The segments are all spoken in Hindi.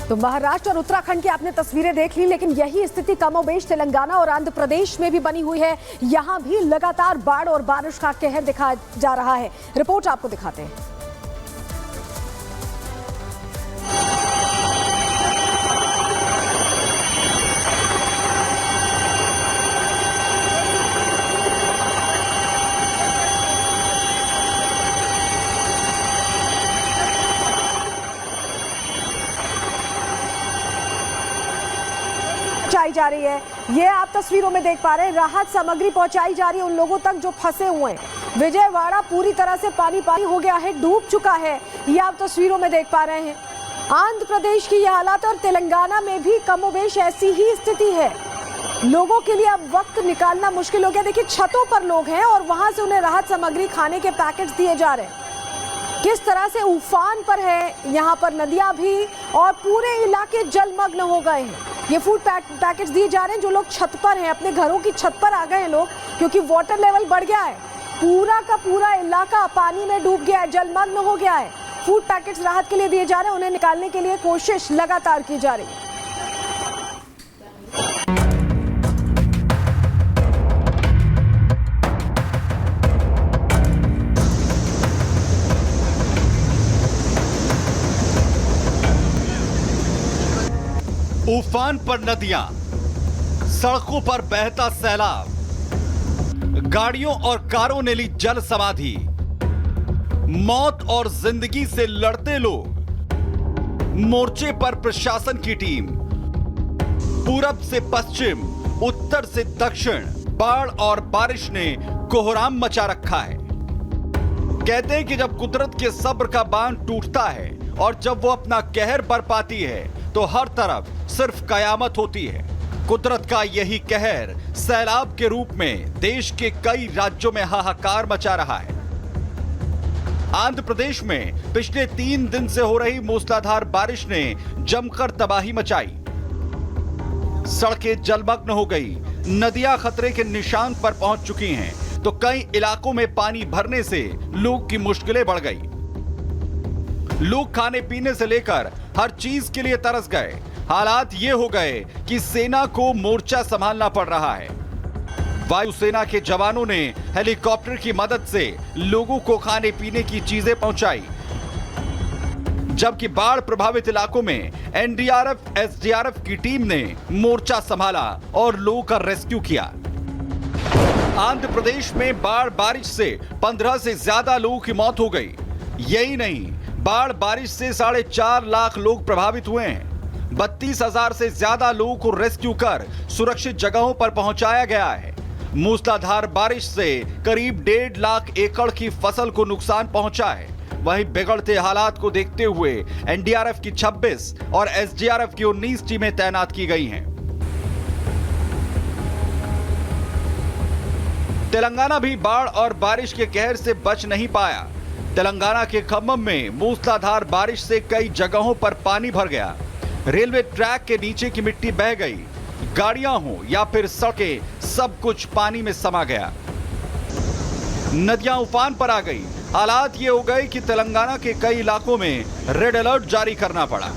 तो महाराष्ट्र और उत्तराखंड की आपने तस्वीरें देख ली, लेकिन यही स्थिति कमोबेश तेलंगाना और आंध्र प्रदेश में भी बनी हुई है। यहां भी लगातार बाढ़ और बारिश का कहर दिखाया जा रहा है। रिपोर्ट आपको दिखाते हैं। पहुंचाई जा रही है, ये आप तस्वीरों में देख पा रहे हैं। राहत सामग्री पहुंचाई जा रही है उन लोगों तक जो फंसे हुए हैं। विजयवाड़ा पूरी तरह से पानी पानी हो गया है, डूब चुका है, ये आप तस्वीरों में देख पा रहे हैं। आंध्र प्रदेश की यह हालात और तेलंगाना में भी कमोबेश ऐसी ही स्थिति है। लोगों के लिए अब वक्त निकालना मुश्किल हो गया। देखिए, छतों पर लोग हैं और वहां से उन्हें राहत सामग्री, खाने के पैकेट्स दिए जा रहे हैं। किस तरह से उफान पर है यहाँ पर नदियां भी, और पूरे इलाके जलमग्न हो गए हैं। ये फूड पैकेट्स दिए जा रहे हैं। जो लोग छत पर हैं, अपने घरों की छत पर आ गए हैं लोग, क्योंकि वाटर लेवल बढ़ गया है। पूरा का पूरा इलाका पानी में डूब गया है, जलमग्न हो गया है। फूड पैकेट्स राहत के लिए दिए जा रहे हैं, उन्हें निकालने के लिए कोशिश लगातार की जा रही है। उफान पर नदियां, सड़कों पर बहता सैलाब, गाड़ियों और कारों ने ली जल समाधि, मौत और जिंदगी से लड़ते लोग, मोर्चे पर प्रशासन की टीम, पूरब से पश्चिम, उत्तर से दक्षिण, बाढ़ और बारिश ने कोहराम मचा रखा है। कहते हैं कि जब कुदरत के सब्र का बांध टूटता है और जब वो अपना कहर बरपाती है तो हर तरफ सिर्फ कयामत होती है। कुदरत का यही कहर सैलाब के रूप में देश के कई राज्यों में हाहाकार मचा रहा है। आंध्र प्रदेश में पिछले 3 दिन से हो रही मूसलाधार बारिश ने जमकर तबाही मचाई। सड़कें जलमग्न हो गई, नदियां खतरे के निशान पर पहुंच चुकी हैं, तो कई इलाकों में पानी भरने से लोग की मुश्किलें बढ़ गई। लोग खाने पीने से लेकर हर चीज के लिए तरस गए। हालात ये हो गए कि सेना को मोर्चा संभालना पड़ रहा है। वायुसेना के जवानों ने हेलीकॉप्टर की मदद से लोगों को खाने पीने की चीजें पहुंचाई, जबकि बाढ़ प्रभावित इलाकों में एनडीआरएफ, एसडीआरएफ की टीम ने मोर्चा संभाला और लोगों का रेस्क्यू किया। आंध्र प्रदेश में बाढ़ बारिश से 15 से ज्यादा लोगों की मौत हो गई। यही नहीं, बाढ़ बारिश से 4.5 लाख लोग प्रभावित हुए हैं। 32,000 से ज्यादा लोगों को रेस्क्यू कर सुरक्षित जगहों पर पहुंचाया गया है। मूसलाधार बारिश से करीब 1.5 लाख एकड़ की फसल को नुकसान पहुंचा है। वहीं बिगड़ते हालात को देखते हुए एनडीआरएफ की 26 और एसडीआरएफ की 19 टीमें तैनात की गई हैं। तेलंगाना भी बाढ़ और बारिश के कहर से बच नहीं पाया। तेलंगाना के खम्मम में मूसलाधार बारिश से कई जगहों पर पानी भर गया। रेलवे ट्रैक के नीचे की मिट्टी बह गई। गाड़ियां हो या फिर सड़कें, सब कुछ पानी में समा गया। नदियां उफान पर आ गई। हालात ये हो गए कि तेलंगाना के कई इलाकों में रेड अलर्ट जारी करना पड़ा।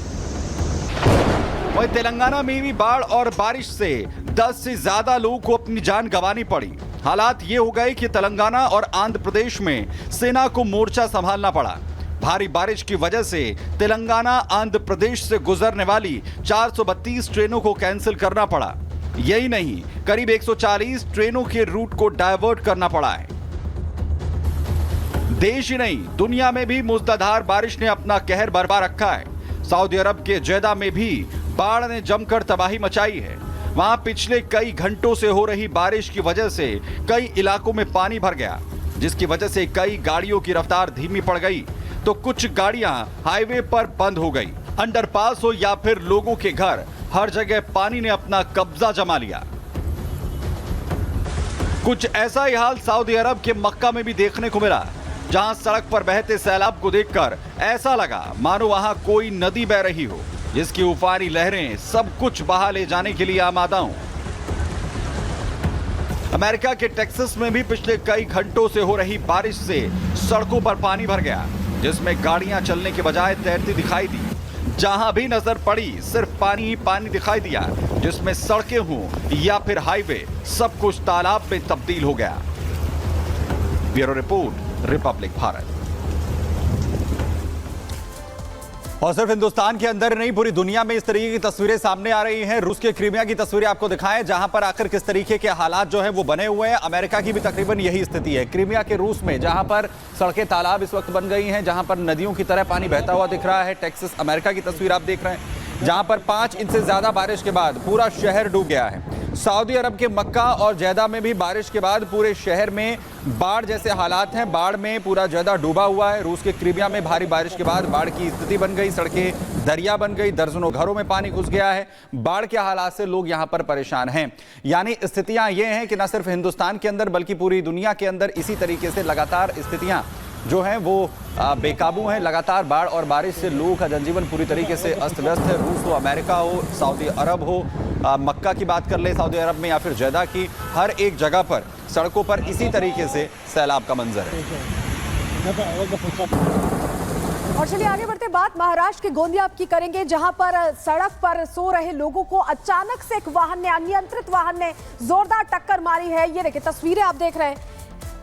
वहीं तेलंगाना में भी बाढ़ और बारिश से 10 से ज्यादा लोगों को अपनी जान गंवानी पड़ी। हालात ये हो गए कि तेलंगाना और आंध्र प्रदेश में सेना को मोर्चा संभालना पड़ा। भारी बारिश की वजह से तेलंगाना आंध्र प्रदेश से गुजरने वाली 432 ट्रेनों को कैंसिल करना पड़ा। यही नहीं, करीब 140 ट्रेनों के रूट को डायवर्ट करना पड़ा है। देश ही नहीं, दुनिया में भी मूसलाधार बारिश ने अपना कहर बरपा रखा है। सऊदी अरब के जेदा में भी बाढ़ ने जमकर तबाही मचाई है। वहां पिछले कई घंटों से हो रही बारिश की वजह से कई इलाकों में पानी भर गया, जिसकी वजह से कई गाड़ियों की रफ्तार धीमी पड़ गई, तो कुछ गाड़ियां हाईवे पर बंद हो गई। अंडरपास हो या फिर लोगों के घर, हर जगह पानी ने अपना कब्जा जमा लिया। कुछ ऐसा ही हाल सऊदी अरब के मक्का में भी देखने को मिला, जहां सड़क पर बहते सैलाब को देखकर ऐसा लगा मानो वहां कोई नदी बह रही हो, जिसकी उफानी लहरें सब कुछ बहा ले जाने के लिए आमादा हों। अमेरिका के टेक्सास में भी पिछले कई घंटों से हो रही बारिश से सड़कों पर पानी भर गया, जिसमें गाड़ियां चलने के बजाय तैरती दिखाई दी। जहां भी नजर पड़ी सिर्फ पानी ही पानी दिखाई दिया, जिसमें सड़कें हों या फिर हाईवे, सब कुछ तालाब में तब्दील हो गया। Bureau report, Republic Bharat. और सिर्फ हिंदुस्तान के अंदर नहीं, पूरी दुनिया में इस तरीके की तस्वीरें सामने आ रही हैं। रूस के क्रीमिया की तस्वीरें आपको दिखाएं, जहां पर आखिर किस तरीके के हालात जो है वो बने हुए हैं। अमेरिका की भी तकरीबन यही स्थिति है। क्रीमिया के रूस में जहां पर सड़कें तालाब इस वक्त बन गई हैं, जहां पर नदियों की तरह पानी बहता हुआ दिख रहा है। टेक्सास अमेरिका की तस्वीर आप देख रहे हैं, जहां पर 5 इंच से ज्यादा बारिश के बाद पूरा शहर डूब गया है। सऊदी अरब के मक्का और जैदा में भी बारिश के बाद पूरे शहर में बाढ़ जैसे हालात हैं। बाढ़ में पूरा जैदा डूबा हुआ है। रूस के क्रीमिया में भारी बारिश के बाद बाढ़ की स्थिति बन गई, सड़कें दरिया बन गई, दर्जनों घरों में पानी घुस गया है। बाढ़ के हालात से लोग यहां पर परेशान हैं। यानी स्थितियां ये हैं कि न सिर्फ हिंदुस्तान के अंदर बल्कि पूरी दुनिया के अंदर इसी तरीके से लगातार स्थितियां जो हैं वो बेकाबू हैं। लगातार बाढ़ और बारिश से लोगों का जनजीवन पूरी तरीके से अस्त व्यस्त है। रूस हो, अमेरिका हो, सऊदी अरब हो, मक्का की बात कर ले सऊदी अरब में, या फिर जैदा की, हर एक जगह पर सड़कों पर इसी तरीके से सैलाब का मंजर है। और चलिए आगे बढ़ते, बात महाराष्ट्र के गोंदिया की करेंगे, जहां पर सड़क पर सो रहे लोगों को अचानक से एक वाहन ने, अनियंत्रित वाहन ने जोरदार टक्कर मारी है। ये देखिए तस्वीरें आप देख रहे हैं।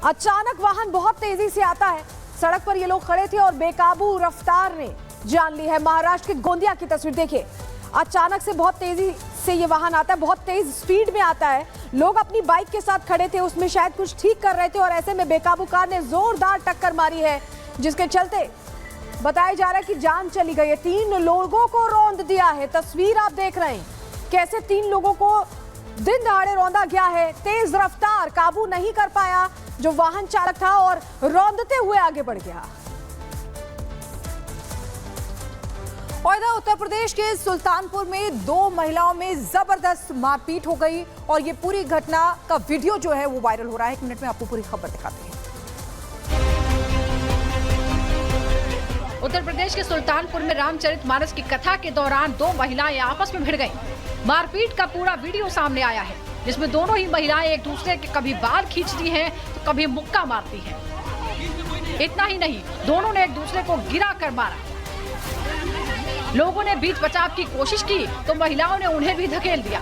अचानक वाहन बहुत तेजी से आता है, सड़क पर ये लोग खड़े थे और बेकाबू रफ्तार ने जान ली है। महाराष्ट्र के गोंदिया की तस्वीर देखिए, अचानक से बहुत तेजी से ये वाहन आता है, बहुत तेज स्पीड में आता है। लोग अपनी बाइक के साथ खड़े थे, उसमें शायद कुछ ठीक कर रहे थे और ऐसे में बेकाबू कार ने जोरदार टक्कर मारी है, जिसके चलते बताया जा रहा है कि जान चली गई है। 3 लोगों को रौंद दिया है। तस्वीर आप देख रहे हैं कैसे 3 लोगों को दिन दहाड़े रौंदा गया है। तेज रफ्तार, काबू नहीं कर पाया जो वाहन चालक था और रौंदते हुए आगे बढ़ गया। और इधर उत्तर प्रदेश के सुल्तानपुर में 2 महिलाओं में जबरदस्त मारपीट हो गई और ये पूरी घटना का वीडियो जो है वो वायरल हो रहा है। 1 मिनट में आपको पूरी खबर दिखाते हैं। उत्तर प्रदेश के सुल्तानपुर में रामचरितमानस की कथा के दौरान 2 महिलाएं आपस में भिड़ गईं। मारपीट का पूरा वीडियो सामने आया है, जिसमें दोनों ही महिलाएं एक दूसरे के कभी बाल खींचती हैं तो कभी मुक्का मारती हैं। इतना ही नहीं, दोनों ने एक दूसरे को गिरा कर मारा। लोगों ने बीच बचाव की कोशिश की तो महिलाओं ने उन्हें भी धकेल दिया।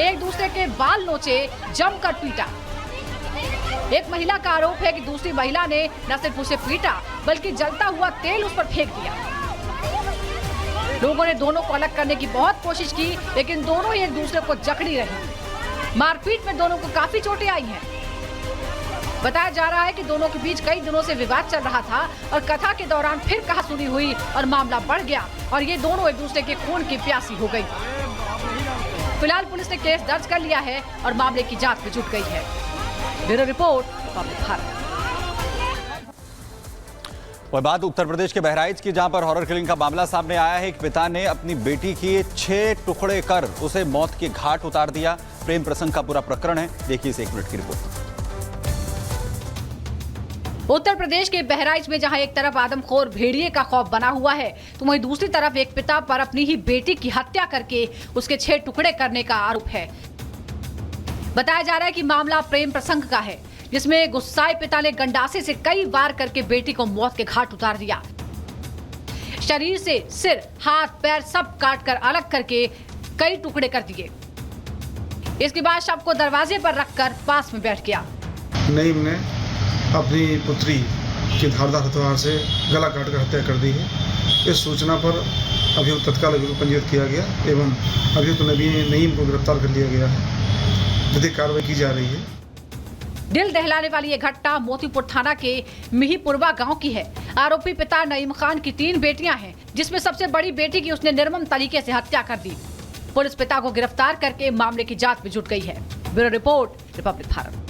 एक दूसरे के बाल नोचे, जमकर पीटा। एक महिला का आरोप है कि दूसरी महिला ने न सिर्फ उसे पीटा बल्कि जलता हुआ तेल उस पर फेंक दिया। लोगों ने दोनों को अलग करने की बहुत कोशिश की, लेकिन दोनों ही एक दूसरे को जकड़ी रही। मारपीट में दोनों को काफी चोटें आई हैं। बताया जा रहा है कि दोनों के बीच कई दिनों से विवाद चल रहा था और कथा के दौरान फिर कहासुनी हुई और मामला बढ़ गया और ये दोनों एक दूसरे के खून की प्यासी हो गई। फिलहाल पुलिस ने केस दर्ज कर लिया है और मामले की जांच में जुट गई है। Bureau report, Republic Bharat. और बात उत्तर प्रदेश के बहराइच की, जहां पर हॉरर किलिंग का मामला सामने आया है। एक पिता ने अपनी बेटी के 6 टुकड़े कर उसे मौत के घाट उतार दिया। प्रेम प्रसंग का पूरा प्रकरण है, देखिए इस 1 मिनट की रिपोर्ट। उत्तर प्रदेश के बहराइच में जहां एक तरफ आदमखोर भेड़िए का खौफ बना हुआ है, तो वहीं दूसरी तरफ एक पिता पर अपनी ही बेटी की हत्या करके उसके 6 टुकड़े करने का आरोप है। बताया जा रहा है कि मामला प्रेम प्रसंग का है, जिसमें गुस्साए पिता ने गंडासे से कई वार करके बेटी को मौत के घाट उतार दिया। शरीर से सिर, हाथ, पैर सब काट कर अलग करके कई टुकड़े कर दिए। इसके बाद शव को दरवाजे पर रखकर पास में बैठ गया। नईम ने अपनी पुत्री की धारदार हथियार से गला काटकर हत्या कर दी है। इस सूचना पर अभियुक्त तत्काल अभियोग पंजीकृत किया गया एवं अभियुक्त नईम को गिरफ्तार कर लिया गया है। विधिक कार्रवाई की जा रही है। दिल दहलाने वाली ये घटना मोतीपुर थाना के मिहीपुरवा गांव की है। आरोपी पिता नईम खान की 3 बेटियां हैं, जिसमें सबसे बड़ी बेटी की उसने निर्मम तरीके से हत्या कर दी। पुलिस पिता को गिरफ्तार करके मामले की जांच में जुट गई है। Bureau report, Republic Bharat.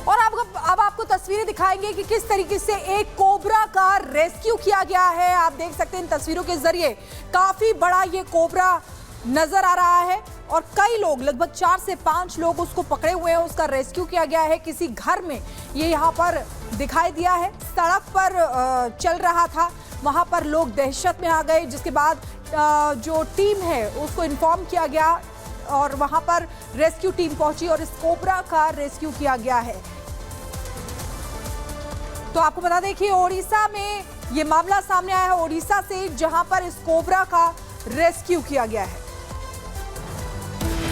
और अब आपको तस्वीरें दिखाएंगे कि किस तरीके से एक कोबरा का रेस्क्यू किया गया है। आप देख सकते हैं इन तस्वीरों के जरिए काफी बड़ा ये कोबरा नजर आ रहा है और कई लोग, लगभग 4 से 5 लोग उसको पकड़े हुए हैं। उसका रेस्क्यू किया गया है किसी घर में, ये यहाँ पर दिखाई दिया है। सड़क पर चल रहा था, वहाँ पर लोग दहशत में आ गए, जिसके बाद जो टीम है उसको इन्फॉर्म किया गया और वहाँ पर रेस्क्यू टीम पहुंची और इस कोबरा का रेस्क्यू किया गया है। तो आपको बता दें कि ओडिशा में ये मामला सामने आया है, ओडिशा से, जहां पर इस कोबरा का रेस्क्यू किया गया है।